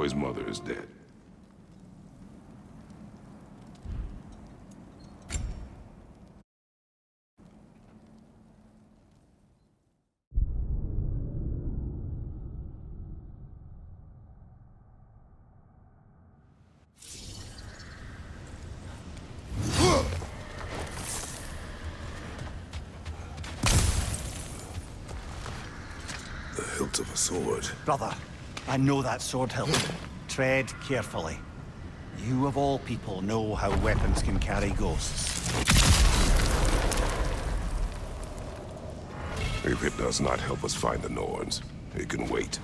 boy's mother is dead. The hilt of a sword. Brother, I know that sword hilt. Tread carefully. You of all people know how weapons can carry ghosts. If it does not help us find the Norns, it can wait.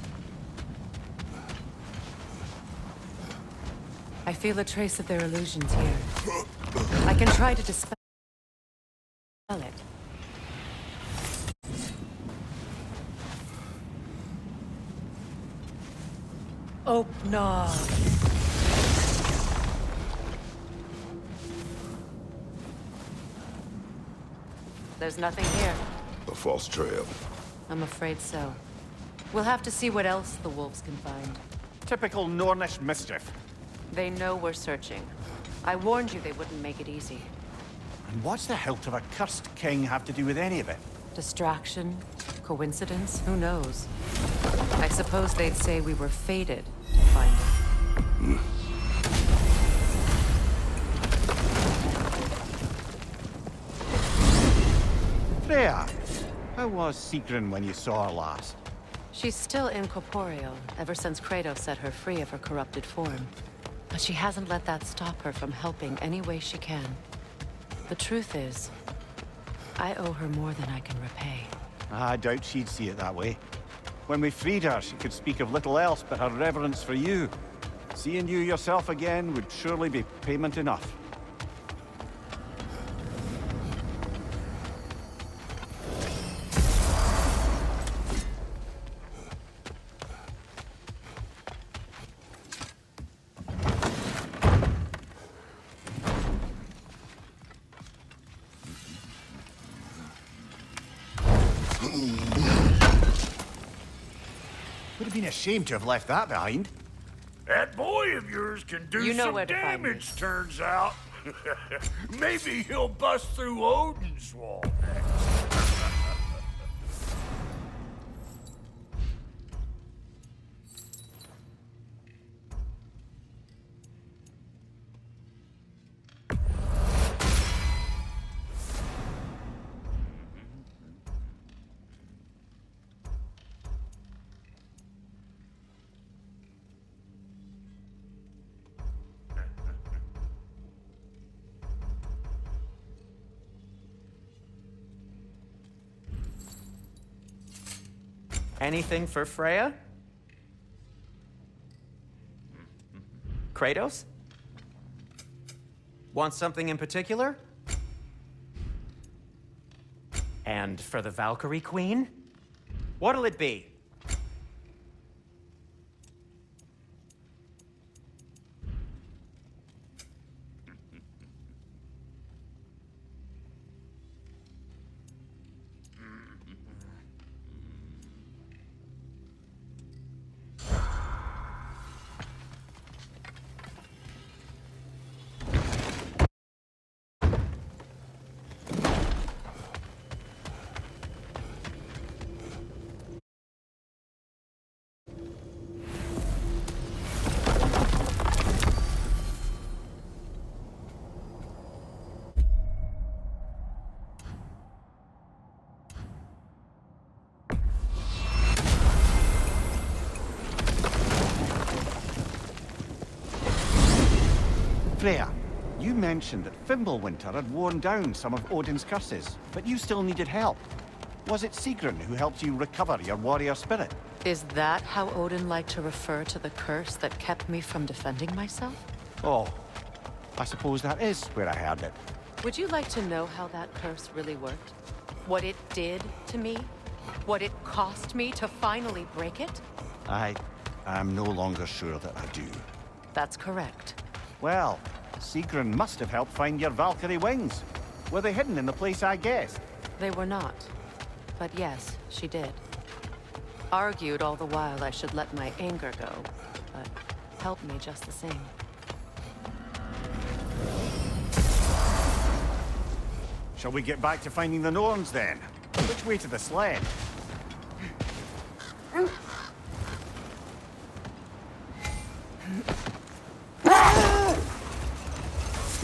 I feel a trace of their illusions here. I can try to dispel it. Oh, no. There's nothing here. A false trail. I'm afraid so. We'll have to see what else the wolves can find. Typical Nornish mischief. They know we're searching. I warned you they wouldn't make it easy. And what's the hilt of a cursed king have to do with any of it? Distraction? Coincidence? Who knows? I suppose they'd say we were fated to find it. Freya, how was Sigrun when you saw her last? She's still incorporeal, ever since Kratos set her free of her corrupted form. But she hasn't let that stop her from helping any way she can. The truth is, I owe her more than I can repay. I doubt she'd see it that way. When we freed her, she could speak of little else but her reverence for you. Seeing you yourself again would surely be payment enough. Would have been a shame to have left that behind. That boy of yours can do You know some where to find me. damage, turns out. Maybe he'll bust through Odin's wall next. Anything for Freya? Kratos? Want something in particular? And for the Valkyrie Queen? What'll it be? Freya, you mentioned that Fimbulwinter had worn down some of Odin's curses, but you still needed help. Was it Sigrun who helped you recover your warrior spirit? Is that how Odin liked to refer to the curse that kept me from defending myself? Oh, I suppose that is where I heard it. Would you like to know how that curse really worked? What it did to me? What it cost me to finally break it? I'm no longer sure that I do. That's correct. Well, Sigrun must have helped find your Valkyrie wings. Were they hidden in the place I guessed? They were not. But yes, she did. Argued all the while I should let my anger go, but help me just the same. Shall we get back to finding the Norns then? Which way to the sled?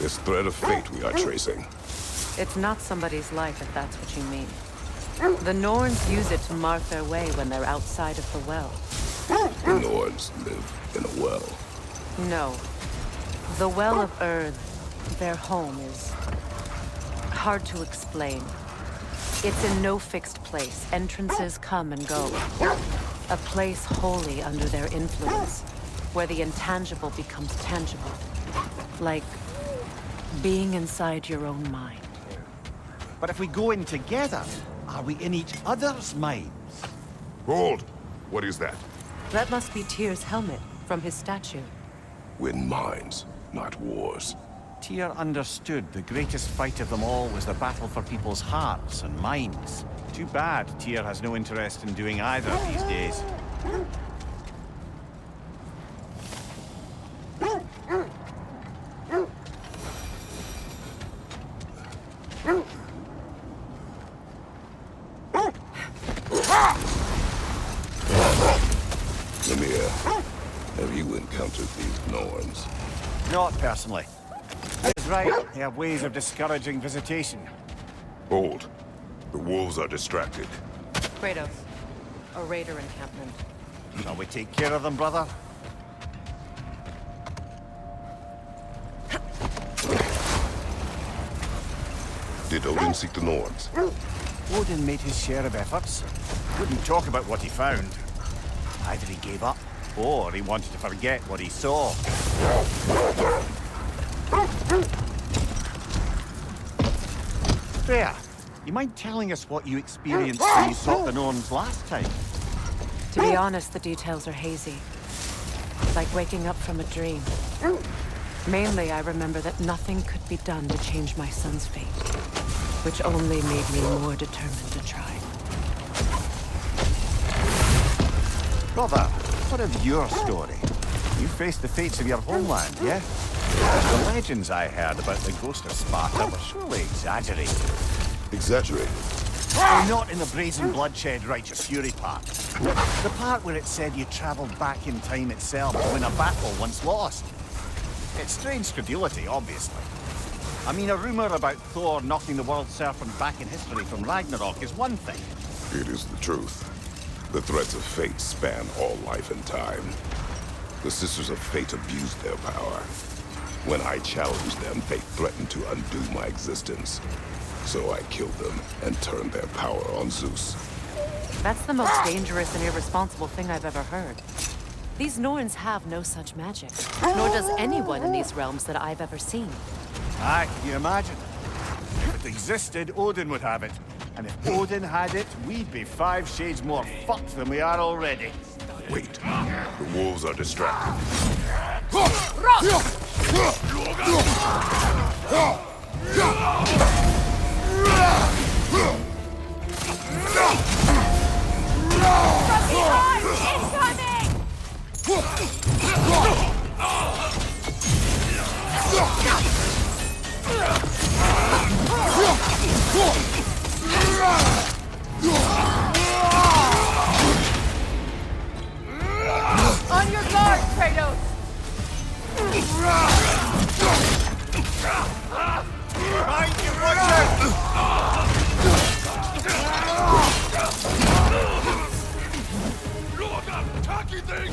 This thread of fate we are tracing. It's not somebody's life, if that's what you mean. The Norns use it to mark their way when they're outside of the well. The Norns live in a well. No. The Well of Earth, their home, is hard to explain. It's in no fixed place. Entrances come and go. A place wholly under their influence, where the intangible becomes tangible. Like being inside your own mind. But if we go in together, are we in each other's minds? Hold! What is that? That must be Tyr's helmet from his statue. Win minds, not wars. Tyr understood the greatest fight of them all was the battle for people's hearts and minds. Too bad Tyr has no interest in doing either these days. Lemire, have you encountered these Norns? Not personally. He's right, they have ways of discouraging visitation. Hold. The wolves are distracted. Kratos, a raider encampment. Shall we take care of them, brother? Did Odin seek the Norns? Odin made his share of efforts. Wouldn't talk about what he found. Either he gave up, or he wanted to forget what he saw. Freya, you mind telling us what you experienced when you sought the Norns last time? To be honest, the details are hazy. Like waking up from a dream. Mainly, I remember that nothing could be done to change my son's fate, which only made me more determined to try. Brother, what of your story? You faced the fates of your homeland, yeah? The legends I heard about the ghost of Sparta were surely exaggerated. Exaggerated. Not in the brazen bloodshed righteous fury part. The part where it said you travelled back in time itself to win a battle once lost. It's strange credulity, obviously. I mean, a rumour about Thor knocking the world serpent back in history from Ragnarok is one thing. It is the truth. The threads of fate span all life and time. The Sisters of Fate abused their power. When I challenged them, they threatened to undo my existence. So I killed them and turned their power on Zeus. That's the most dangerous and irresponsible thing I've ever heard. These Norns have no such magic, nor does anyone in these realms that I've ever seen. Aye, can you imagine? If it existed, Odin would have it. And if Odin had it, we'd be 5 shades more fucked than we are already. Wait. The wolves are distracted. On your guard, Kratos! Behind you, Roger! Look up, tacky thing!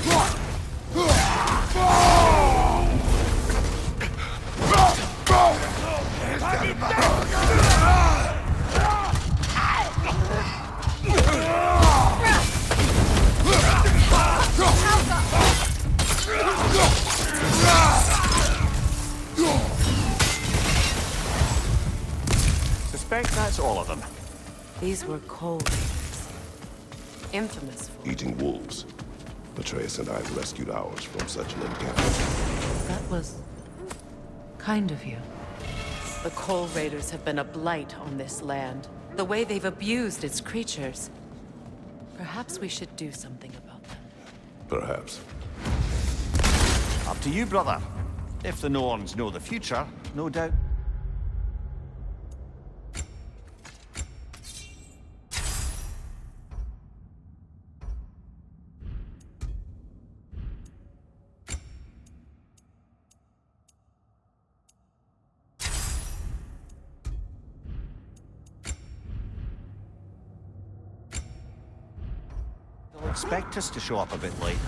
Suspect that's all of them. These were cold raiders. Infamous for Eating wolves. Atreus and I rescued ours from such an encounter. that was kind of you. The Coal Raiders have been a blight on this land. The way they've abused its creatures. Perhaps we should do something about them. Perhaps. Up to you, brother. If the Norns know the future, no doubt. They'll expect us to show up a bit late.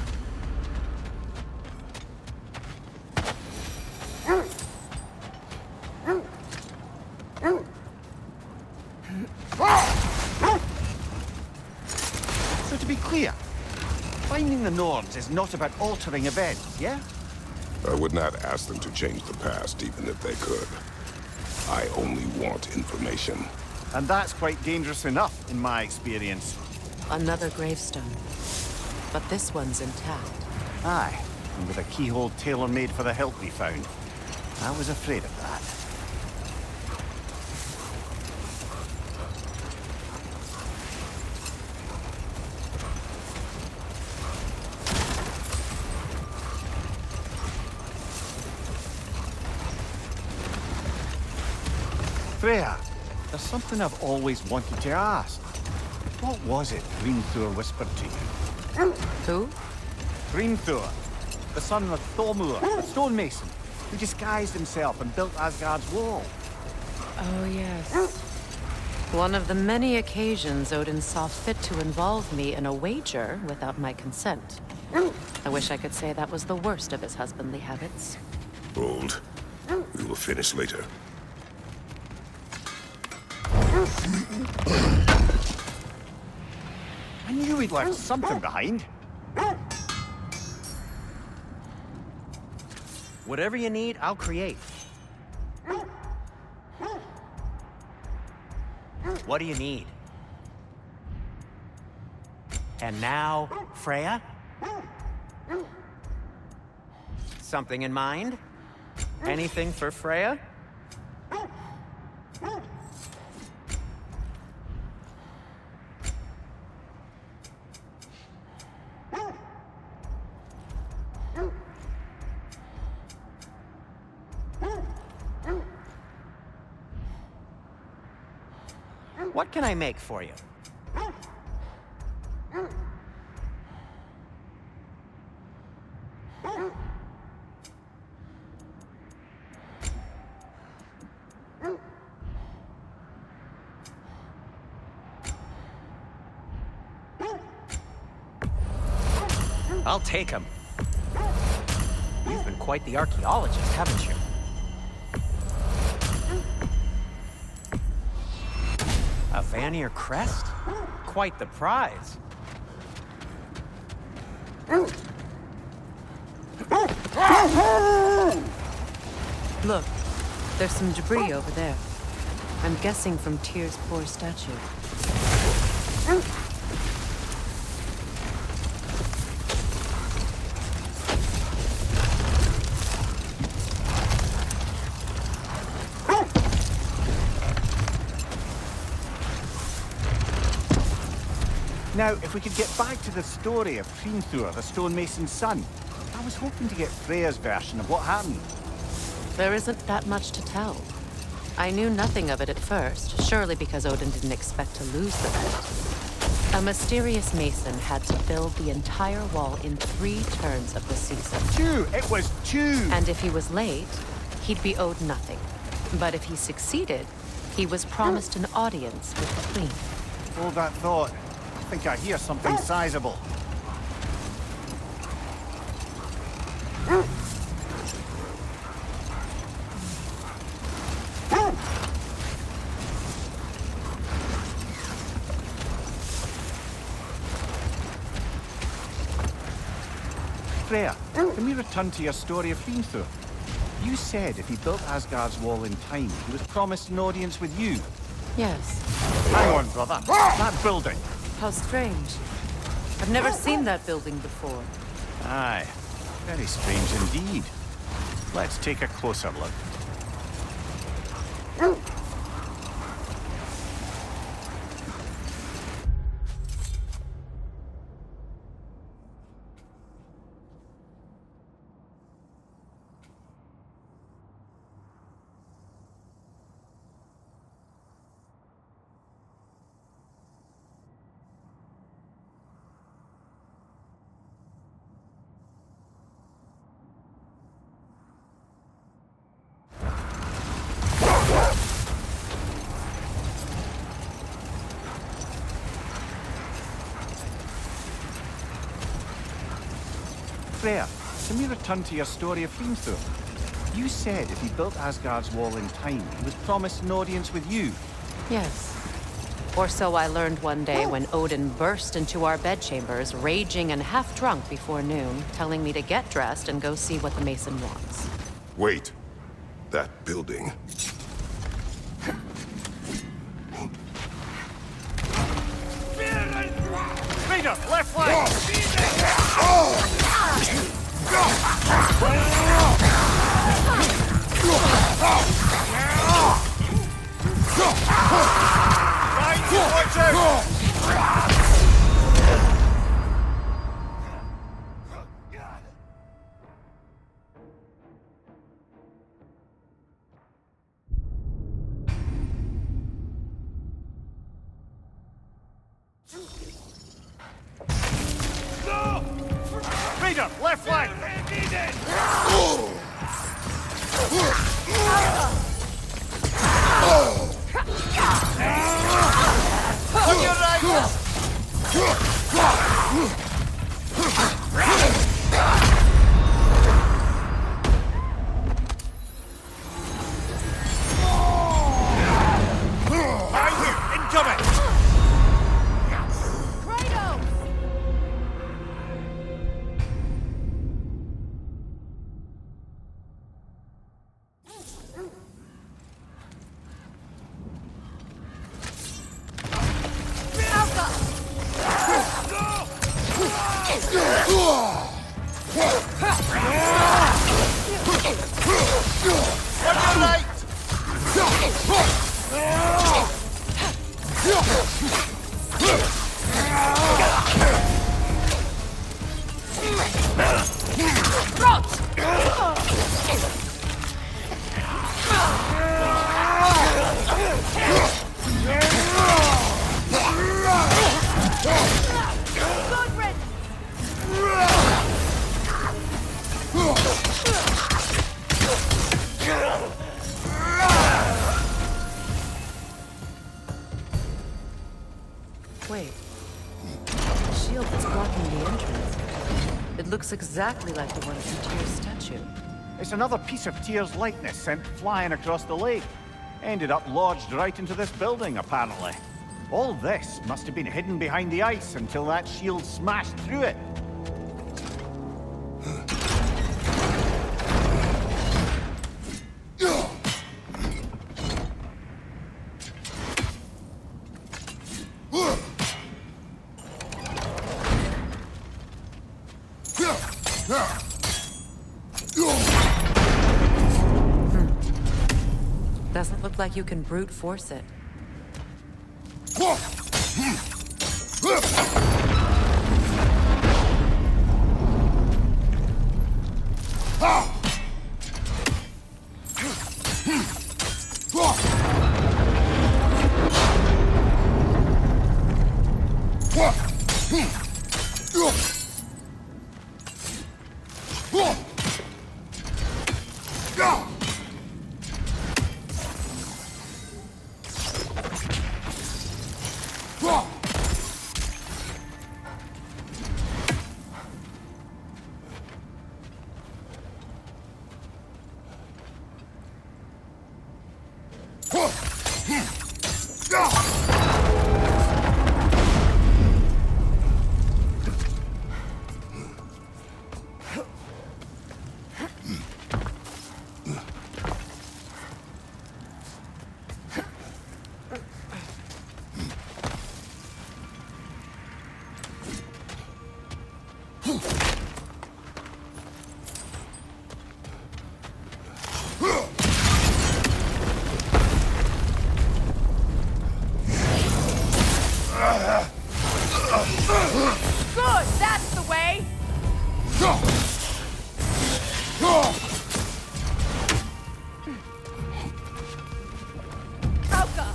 So to be clear, finding the Norns is not about altering events, yeah? I would not ask them to change the past, even if they could. I only want information. And that's quite dangerous enough, in my experience. Another gravestone. But this one's intact. Aye, and with a keyhole tailor-made for the hilt we found. I was afraid of that. Freya, there's something I've always wanted to ask. What was it Hrimthur whispered to you? Who? Hrimthur, the son of Thormur, the stonemason, who disguised himself and built Asgard's wall. Oh, yes. One of the many occasions Odin saw fit to involve me in a wager without my consent. I wish I could say that was the worst of his husbandly habits. Hold. We will finish later. I knew he'd left something behind. Whatever you need, I'll create. What do you need? And now, Freya? Something in mind? Anything for Freya? What can I make for you? I'll take him. You've been quite the archaeologist, haven't you? A Vanir crest? Quite the prize. Look, there's some debris over there. I'm guessing from Tyr's poor statue. Now, if we could get back to the story of Hrimthur, the stonemason's son, I was hoping to get Freya's version of what happened. There isn't that much to tell. I knew nothing of it at first, surely because Odin didn't expect to lose the bet. A mysterious mason had to build the entire wall in 3 turns of the season. 2! It was 2! And if he was late, he'd be owed nothing. But if he succeeded, he was promised an audience with the queen. Hold that thought. I think I hear something sizable. Freya, can we return to your story of Hrimthur? You said if he built Asgard's wall in time, he was promised an audience with you. Yes. Hang on, brother. That building. How strange. I've never seen that building before. Aye. Very strange indeed. Let's take a closer look. Freya, can we return to your story of Hrimthur? You said if he built Asgard's wall in time, he was promised an audience with you. Yes. Or so I learned one day when Odin burst into our bedchambers, raging and half drunk before noon, telling me to get dressed and go see what the Mason wants. Wait. That building. Raider, left flank! Right, watch out! Raider, left flank! On your right! Behind you! Incoming! Kratos! On your right! Good riddance! Wait. The shield that's blocking the entrance. It looks exactly like the one from Tyr's statue. It's another piece of Tyr's likeness sent flying across the lake. Ended up lodged right into this building, apparently. All this must have been hidden behind the ice until that shield smashed through it. Doesn't look like you can brute force it. Good, that's the way! Alka!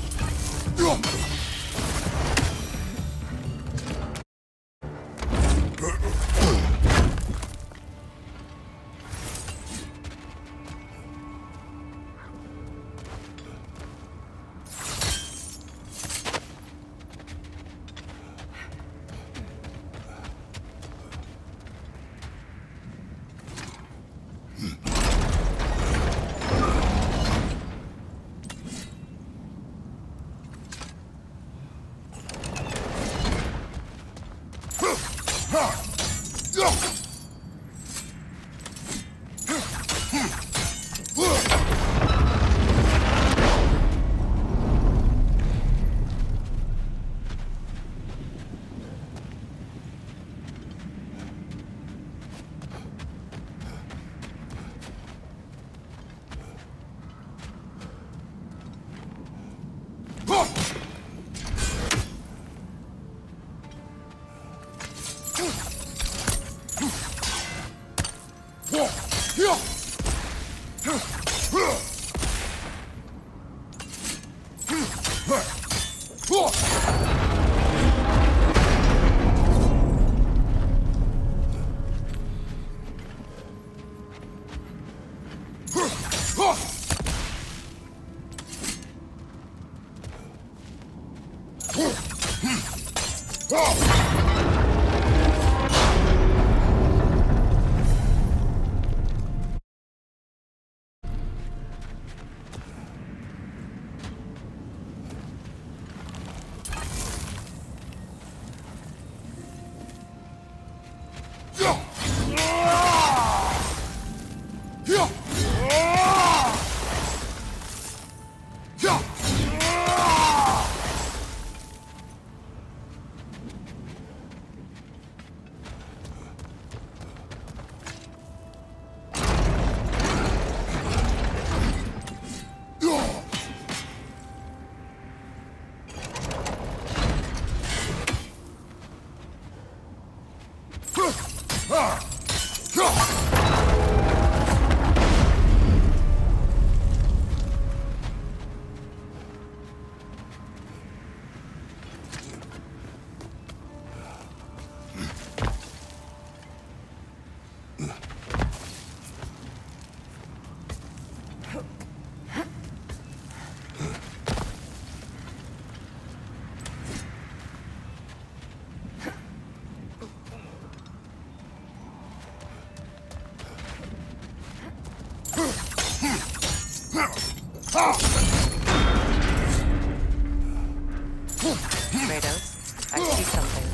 Kratos, I see something.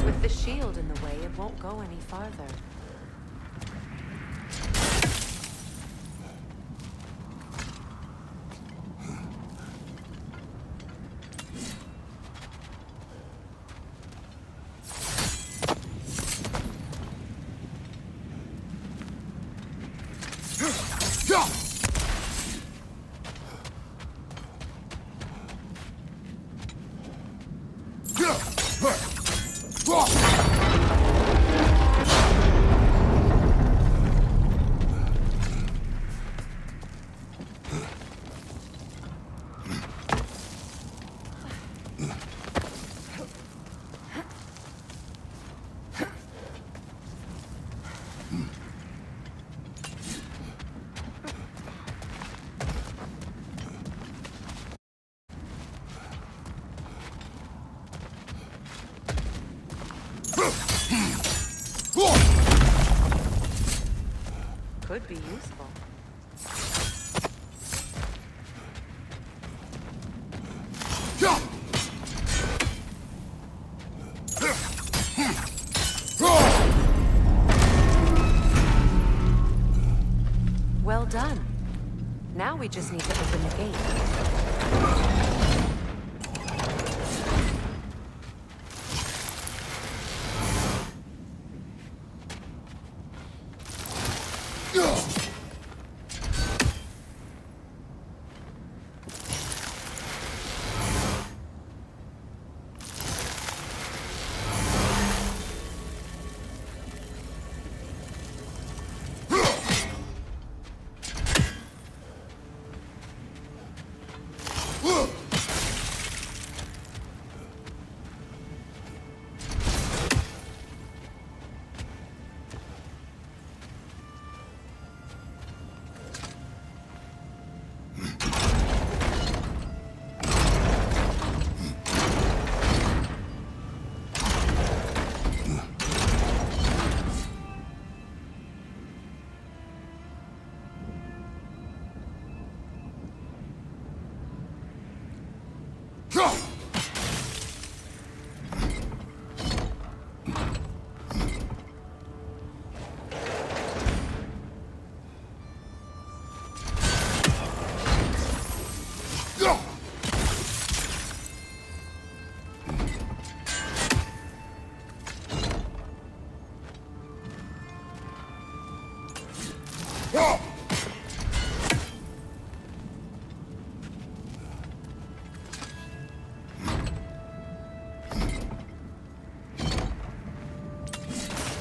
With the shield in the way, it won't go any farther. Could be useful. Well done. Now we just need to open the gate.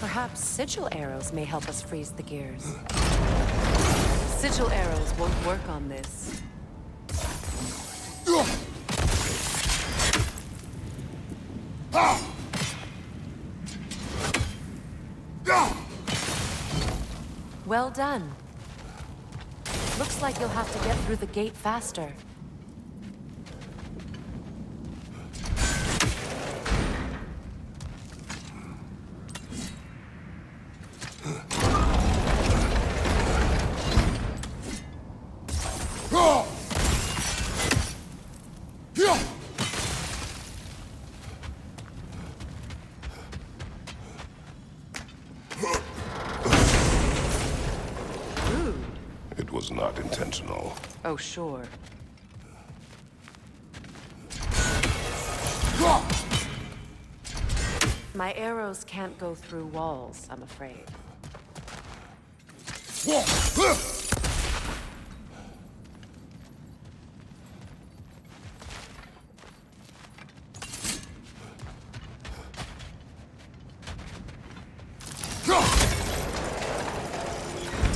Perhaps sigil arrows may help us freeze the gears. Sigil arrows won't work on this. Well done. Looks like you'll have to get through the gate faster. It was not intentional. Oh, sure. My arrows can't go through walls, I'm afraid.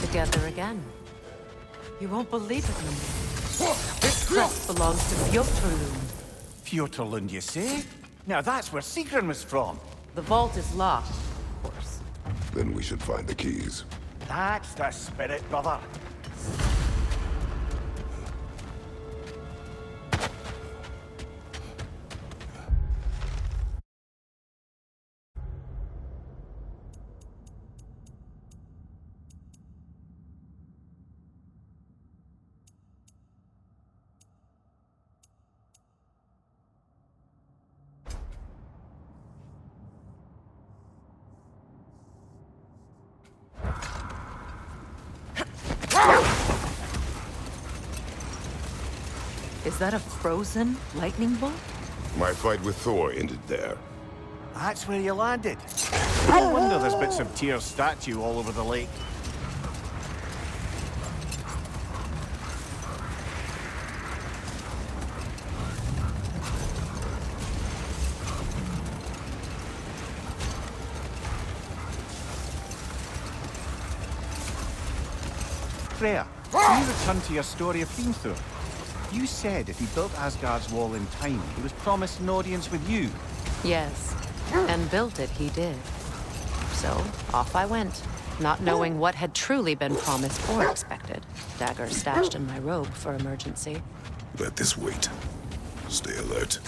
Together again. You won't believe it, Linda. This crest belongs to Fjotorlund. Fjotorlund, you say? Now that's where Sigrun was from. The vault is locked, of course. Then we should find the keys. That's the spirit, brother. Is that a frozen lightning bolt? My fight with Thor ended there. That's where you landed. No wonder there's bits of Tyr's statue all over the lake. Freya, can you return to your story of Hrimthur? You said if he built Asgard's wall in time, he was promised an audience with you. Yes. And built it, he did. So, off I went, not knowing what had truly been promised or expected. Dagger stashed in my robe for emergency. Let this wait. Stay alert.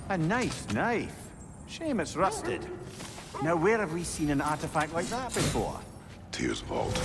A nice knife. Shame it's rusted. Now, where have we seen an artifact like that before? Tyr's vault.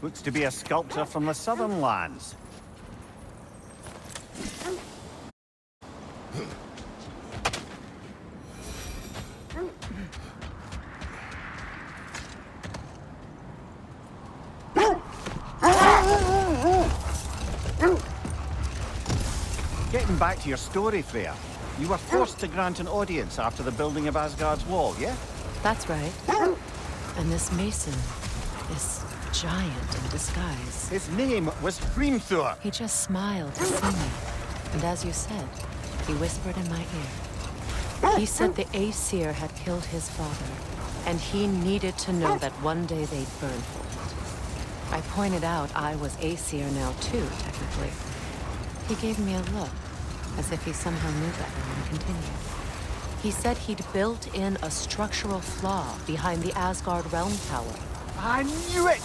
Looks to be a sculptor from the southern lands. Getting back to your story, Freya. You were forced to grant an audience after the building of Asgard's wall, yeah? That's right. And this mason, this giant in disguise, His name was Hrimthur. he just smiled to see me. And as you said, he whispered in my ear. He said the Aesir had killed his father, and he needed to know that one day they'd burn for it. I pointed out I was Aesir now too, technically. He gave me a look, as if he somehow knew better, and continued. He said he'd built in a structural flaw behind the Asgard Realm Tower. I knew it!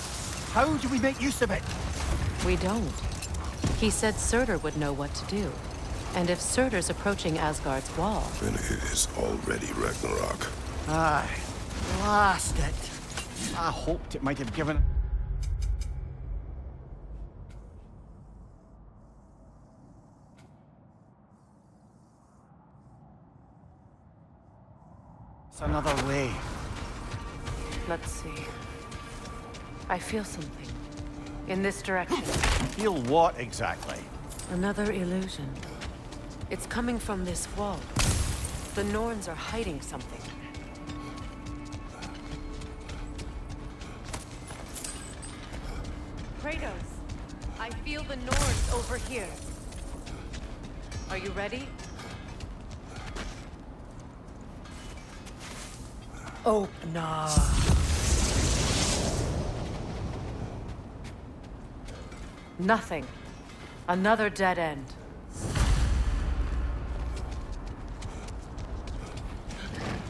How do we make use of it? We don't. He said Surtur would know what to do. And if Surtur's approaching Asgard's wall... Then it is already Ragnarok. Aye. Blast it. I hoped it might have given... It's another way. Let's see. I feel something. In this direction. Feel what exactly? Another illusion. It's coming from this wall. The Norns are hiding something. Kratos, I feel the Norns over here. Are you ready? Open up. Nothing. Another dead end.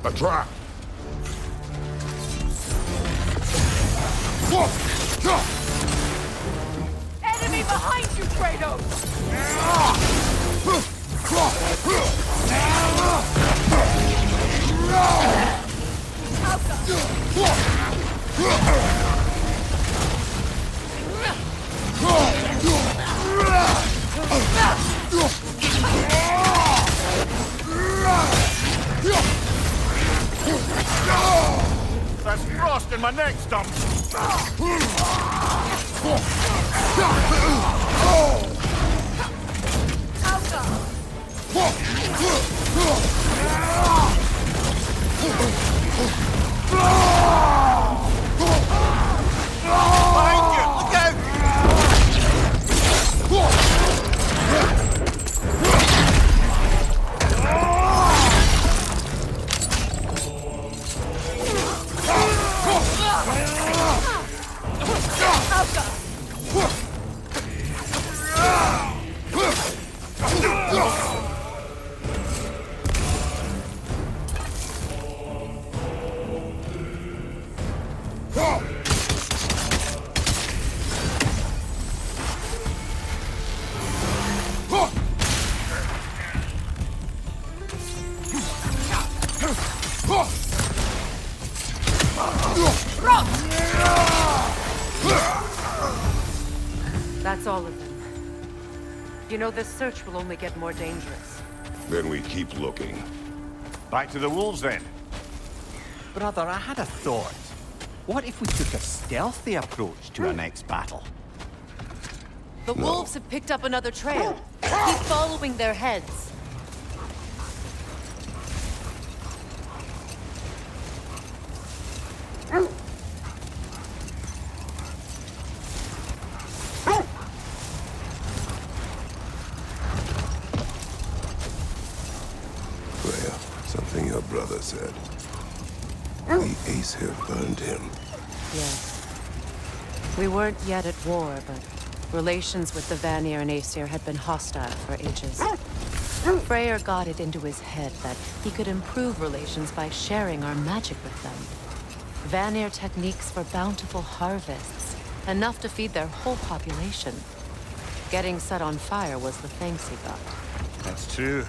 A trap! Enemy behind you, Kratos! That's frost in my neck stump. Behind you! Look out! That's all of them. You know, this search will only get more dangerous. Then we keep looking. Back to the wolves then. Brother, I had a thought. What if we took a stealthy approach to our next battle? The wolves have picked up another trail. Keep following their heads. Freya, something your brother said. The Aesir burned him. Yes. We weren't yet at war, but relations with the Vanir and Aesir had been hostile for ages. Freyr got it into his head that he could improve relations by sharing our magic with them. Vanir techniques for bountiful harvests, enough to feed their whole population. Getting set on fire was the thanks he got. That's true.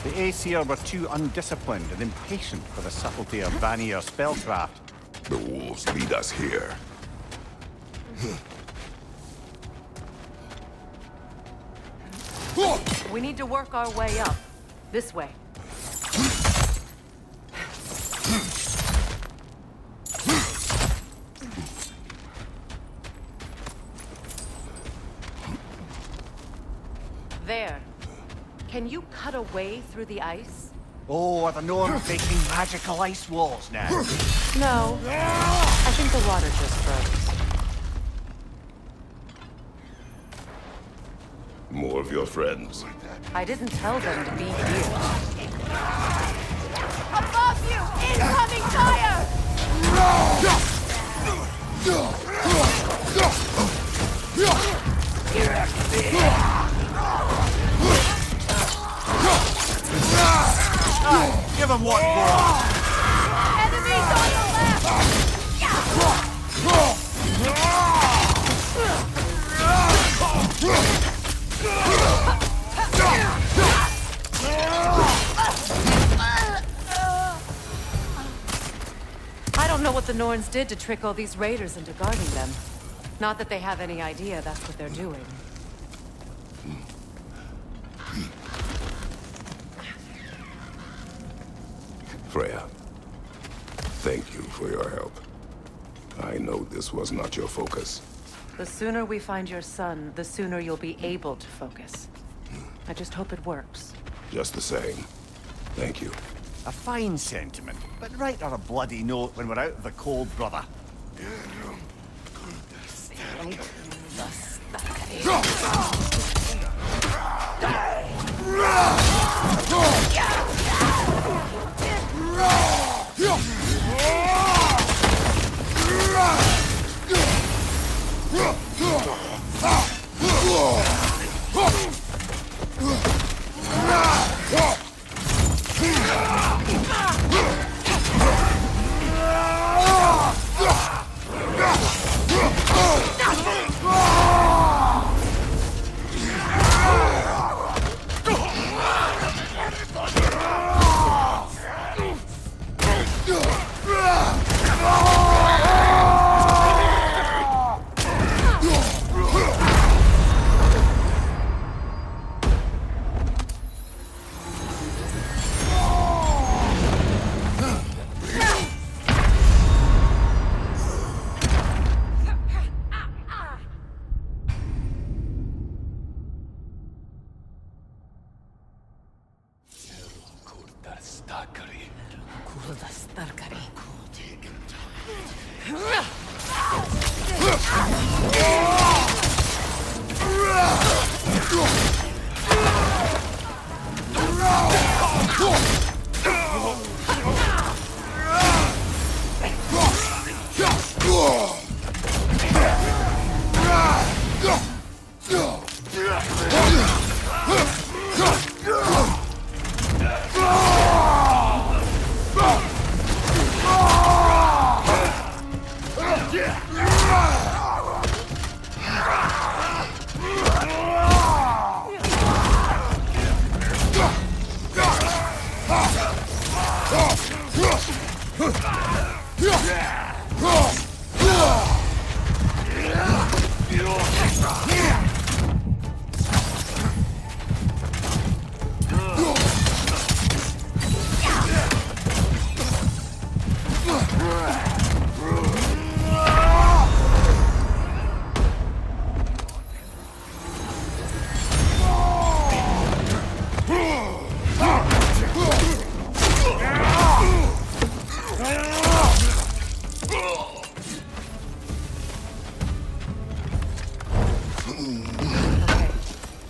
The Aesir were too undisciplined and impatient for the subtlety of Vanir spellcraft. The wolves lead us here. We need to work our way up. This way. There. Can you cut a way through the ice? Oh, are the Norns making magical ice walls now? No. I think the water just froze. More of your friends. I didn't tell them to be here. Above you! Incoming fire! Give them what for! Enemies on the left! what the Norns did to trick all these raiders into guarding them. Not that they have any idea that's what they're doing. Freya, thank you for your help. I know this was not your focus. The sooner we find your son, the sooner you'll be able to focus. I just hope it works. Just the same. Thank you. A fine sentiment, but write her a bloody note when we're out of the cold, brother.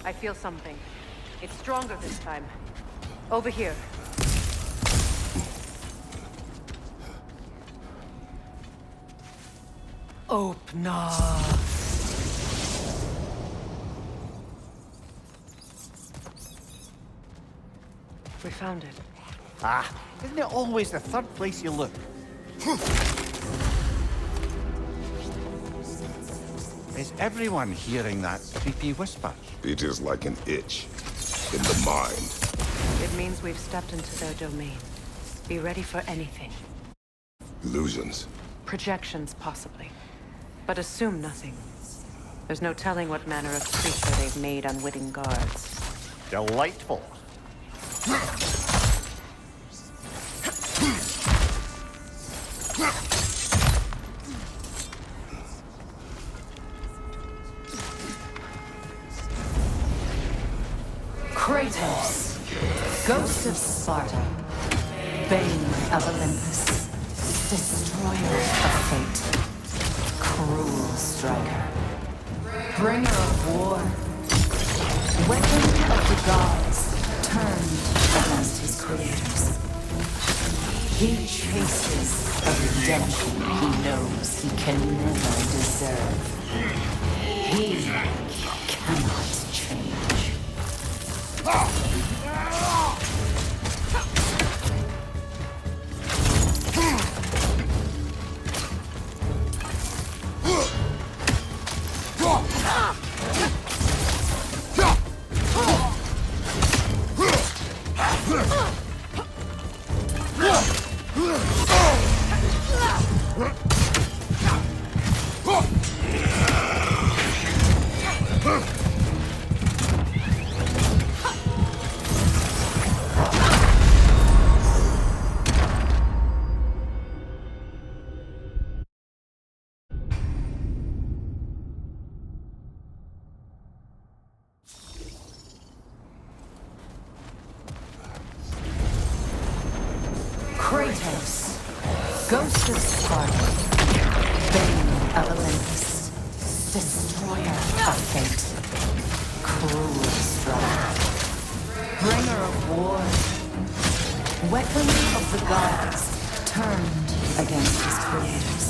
I feel something. It's stronger this time. Over here. Open up. We found it. Ah, isn't it always the third place you look? Is everyone hearing that creepy whisper? It is like an itch in the mind. It means we've stepped into their domain. Be ready for anything. Illusions. Projections, possibly. But assume nothing. There's no telling what manner of creature they've made unwitting guards. Delightful. Kratos, Ghost of Sparta, Bane of Olympus, Destroyer of Fate, Cruel Striker, Bringer of War, Weapon of the Gods, turned against his creators. He chases a redemption he knows he can never deserve. He cannot change. Kratos, Ghost of Sparta, Bane of Olympus, Destroyer of Fate, Cruel Strife, Bringer of War, Weapon of the Gods, turned against his creators.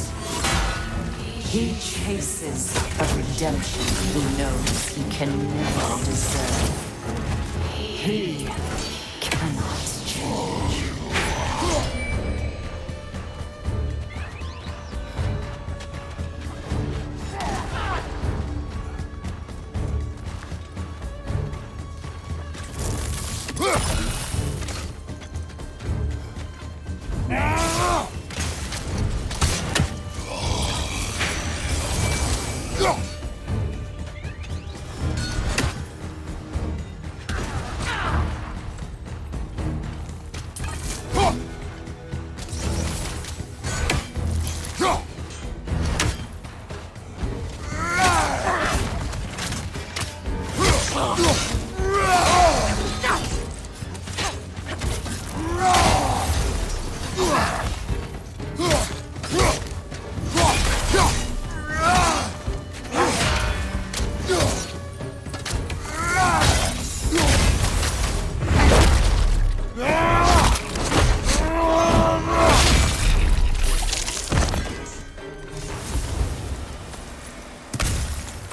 He chases a redemption he knows he can never deserve. He cannot change.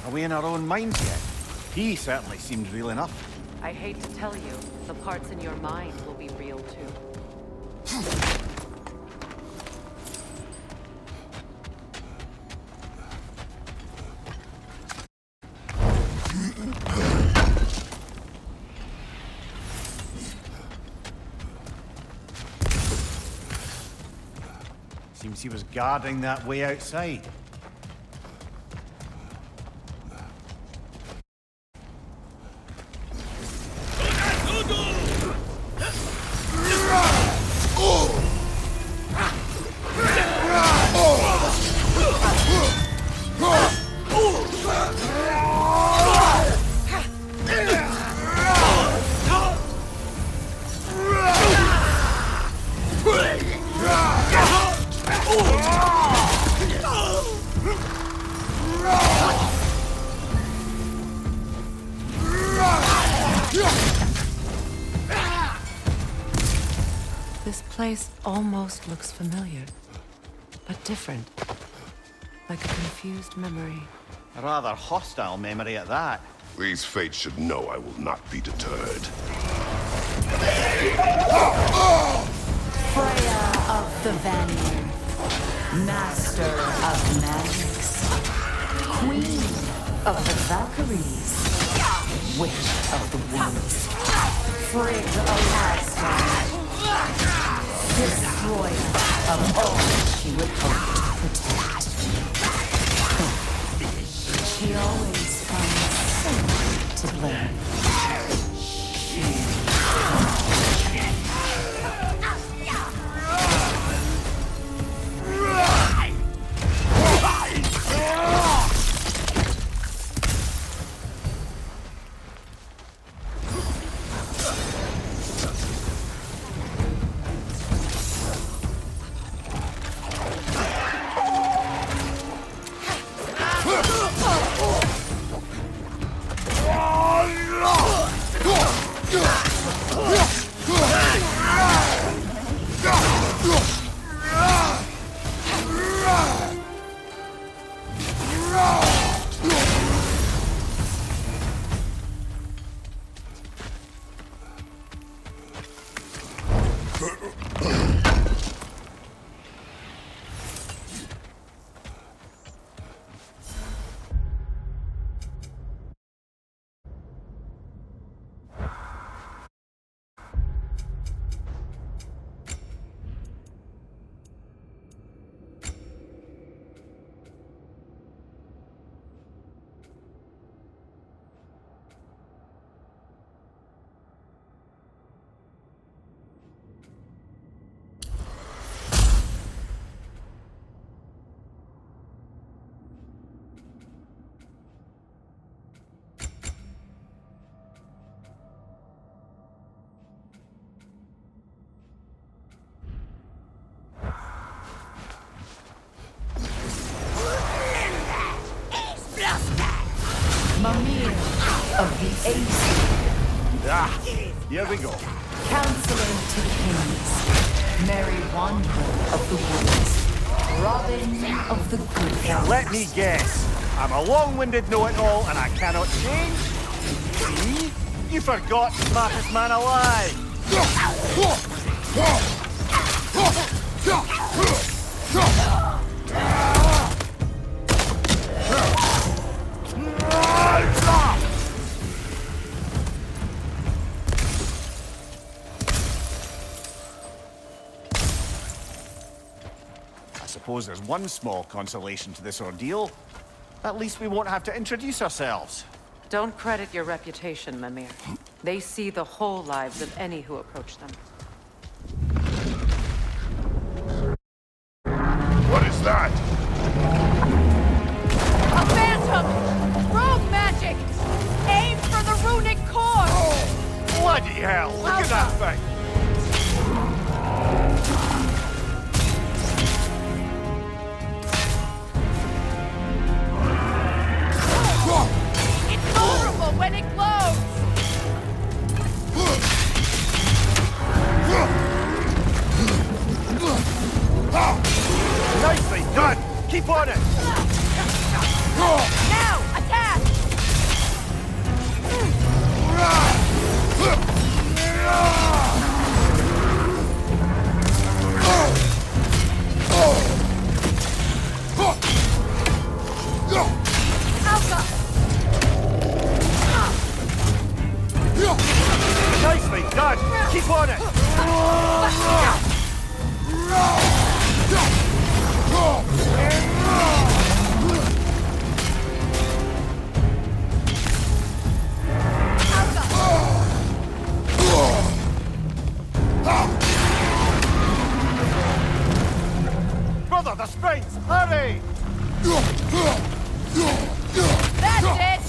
Are we in our own minds yet? He certainly seemed real enough. I hate to tell you, the parts in your mind will be real too. Seems he was guarding that way outside. This place almost looks familiar, but different. Like a confused memory. A rather hostile memory at that. These fates should know I will not be deterred. Freya of the Vanir, Master of Magics, Queen of the Valkyries, Witch of the Woods, Frigg of Asgard, Destroyer of all she would hope to protect. She always finds someone to blame. Mimir of the AC, Ah, here we go. Counselor to Kings, Mary Wanderer of the Woods, Robin of the Good Elves. Let me guess. I'm a long-winded know-it-all and I cannot change? See? You forgot smartest man alive. I suppose there's one small consolation to this ordeal. At least we won't have to introduce ourselves. Don't credit your reputation, Mimir. They see the whole lives of any who approach them. What is that? A phantom! Rogue magic! Aim for the runic core! Bloody hell! Look at that thing! It's vulnerable when it glows! Nicely done! Keep on it! Now, attack! Alpha! Nicely done! Keep on it! Brother, the springs! Hurry! That's it!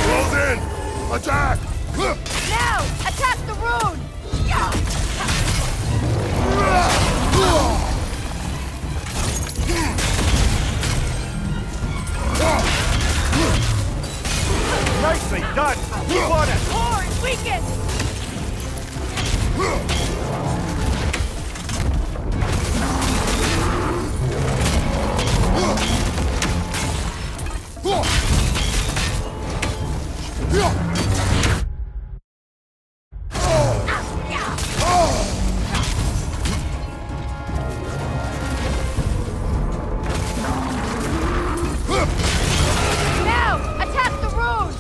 Close in! Attack! Now, attack the rune! Nicely done! Keep on it! Core is weakened! Now, attack the rune!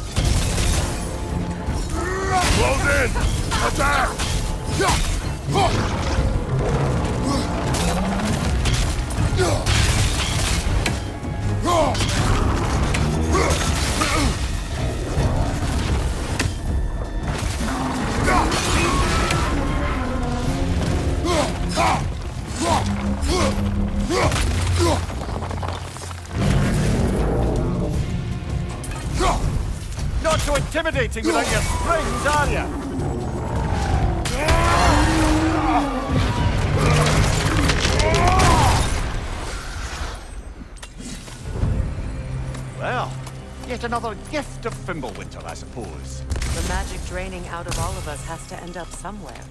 Close in! Attack! Not so intimidating without your springs, are you? Well, yet another gift of Fimbulwinter, I suppose. The magic draining out of all of us has to end up somewhere.